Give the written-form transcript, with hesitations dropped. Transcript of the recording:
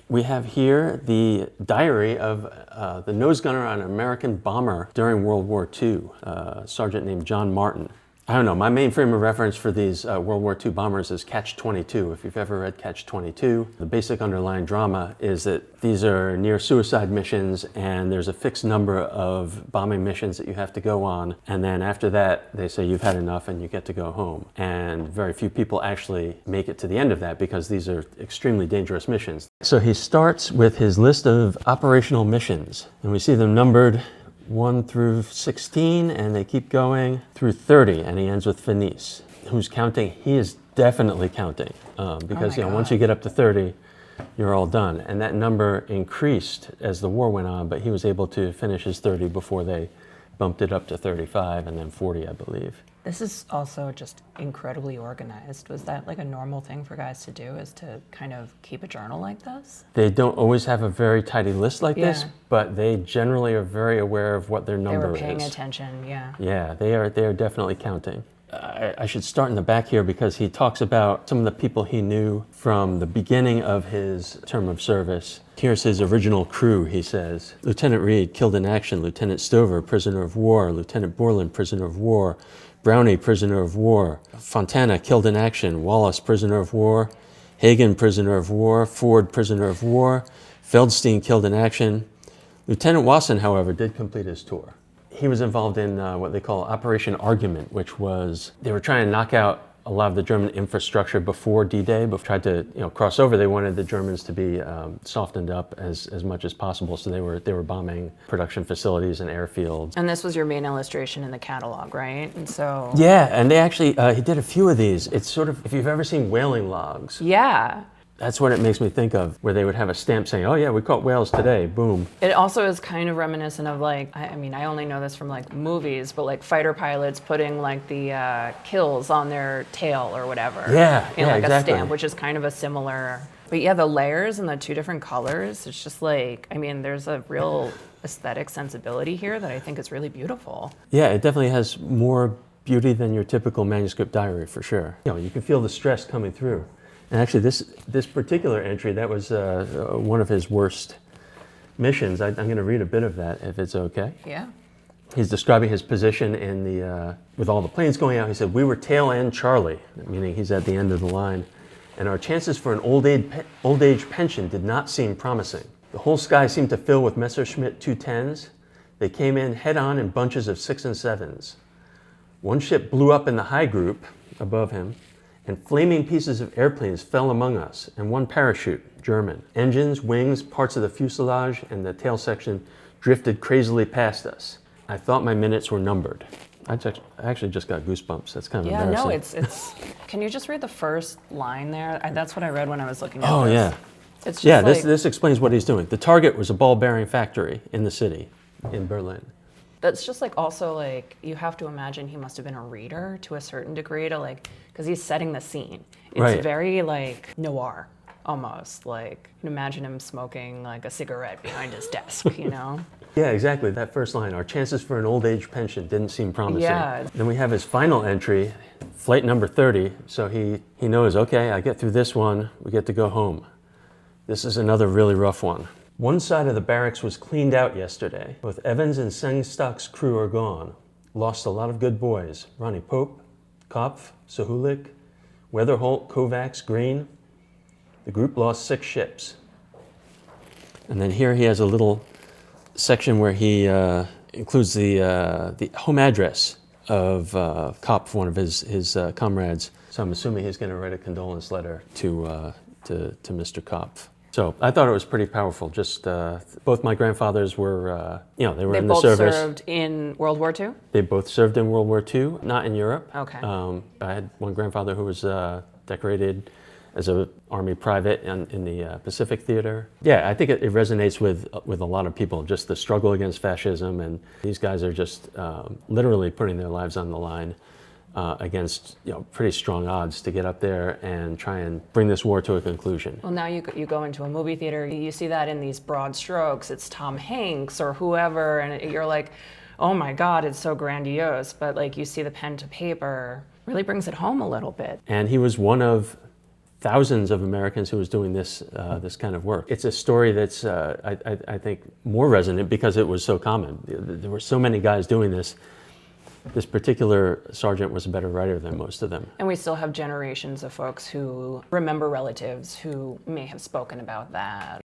We have here the diary of the nose gunner on an American bomber during World War II, a sergeant named John Martin. I don't know, my main frame of reference for these World War II bombers is Catch-22. If you've ever read Catch-22, the basic underlying drama is that these are near suicide missions and there's a fixed number of bombing missions that you have to go on. And then after that, they say you've had enough and you get to go home. And very few people actually make it to the end of that because these are extremely dangerous missions. So he starts with his list of operational missions, and we see them numbered 1 through 16, and they keep going through 30, and he ends with Venice. Who's counting? He is definitely counting, because once you get up to 30, you're all done. And that number increased as the war went on, but he was able to finish his 30 before they bumped it up to 35 and then 40, I believe. This is also just incredibly organized. Was that like a normal thing for guys to do, is to kind of keep a journal like this? They don't always have a very tidy list like this, but they generally are very aware of what their number is. They were paying attention, yeah. Yeah, they are definitely counting. I should start in the back here because he talks about some of the people he knew from the beginning of his term of service. Here's his original crew, he says. Lieutenant Reed, killed in action. Lieutenant Stover, prisoner of war. Lieutenant Borland, prisoner of war. Brownie, prisoner of war. Fontana, killed in action. Wallace, prisoner of war. Hagen, prisoner of war. Ford, prisoner of war. Feldstein, killed in action. Lieutenant Wasson, however, did complete his tour. He was involved in what they call Operation Argument, which was they were trying to knock out a lot of the German infrastructure before D-Day, but tried to cross over. They wanted the Germans to be softened up as much as possible, so they were bombing production facilities and airfields. And this was your main illustration in the catalog, right? And so yeah, and they actually he did a few of these. It's sort of, if you've ever seen whaling logs. Yeah. That's what it makes me think of, where they would have a stamp saying, oh yeah, we caught whales today, boom. It also is kind of reminiscent of like, I mean, I only know this from like movies, but like fighter pilots putting like the kills on their tail or whatever. Yeah, in like exactly. a stamp, which is kind of a similar, but yeah, the layers and the two different colors, it's just like, I mean, there's a real aesthetic sensibility here that I think is really beautiful. Yeah, it definitely has more beauty than your typical manuscript diary, for sure. You can feel the stress coming through. And actually, this particular entry, that was one of his worst missions. I'm going to read a bit of that, if it's okay. Yeah. He's describing his position in the with all the planes going out. He said, "We were tail end Charlie," meaning he's at the end of the line, and our chances for an old age pension did not seem promising. The whole sky seemed to fill with Messerschmitt 210s. They came in head-on in bunches of 6 and 7s. One ship blew up in the high group above him, and flaming pieces of airplanes fell among us, and one parachute, German. Engines, wings, parts of the fuselage, and the tail section drifted crazily past us. I thought my minutes were numbered. I actually just got goosebumps. That's kind of embarrassing. Yeah, no, it's. Can you just read the first line there? That's what I read when I was looking at this. Oh, yeah. It's just like, this explains what he's doing. The target was a ball-bearing factory in the city, in Berlin. That's just like, also like, you have to imagine he must have been a reader to a certain degree to like, because he's setting the scene. It's right. Very like noir, almost. Like, you can imagine him smoking like a cigarette behind his desk, you know? Yeah, exactly. That first line, our chances for an old age pension didn't seem promising. Yeah. Then we have his final entry, flight number 30. So he knows, okay, I get through this one, we get to go home. This is another really rough one. One side of the barracks was cleaned out yesterday. Both Evans and Sengstock's crew are gone. Lost a lot of good boys. Ronnie Pope, Kopf, Sahulik, Weatherholt, Kovacs, Green. The group lost 6 ships. And then here he has a little section where he includes the home address of Kopf, one of his comrades. So I'm assuming he's going to write a condolence letter to Mr. Kopf. So I thought it was pretty powerful. Just both my grandfathers were, they were in the service. They both served in World War II? They both served in World War II, not in Europe. Okay. I had one grandfather who was decorated as an Army private in the Pacific Theater. Yeah, I think it resonates with a lot of people, just the struggle against fascism, and these guys are just literally putting their lives on the line against pretty strong odds to get up there and try and bring this war to a conclusion. Well, now you go into a movie theater, you see that in these broad strokes, it's Tom Hanks or whoever, and you're like, oh my God, it's so grandiose. But like, you see the pen to paper, really brings it home a little bit. And he was one of thousands of Americans who was doing this this kind of work. It's a story that's I think more resonant because it was so common. There were so many guys doing this. This particular sergeant was a better writer than most of them. And we still have generations of folks who remember relatives who may have spoken about that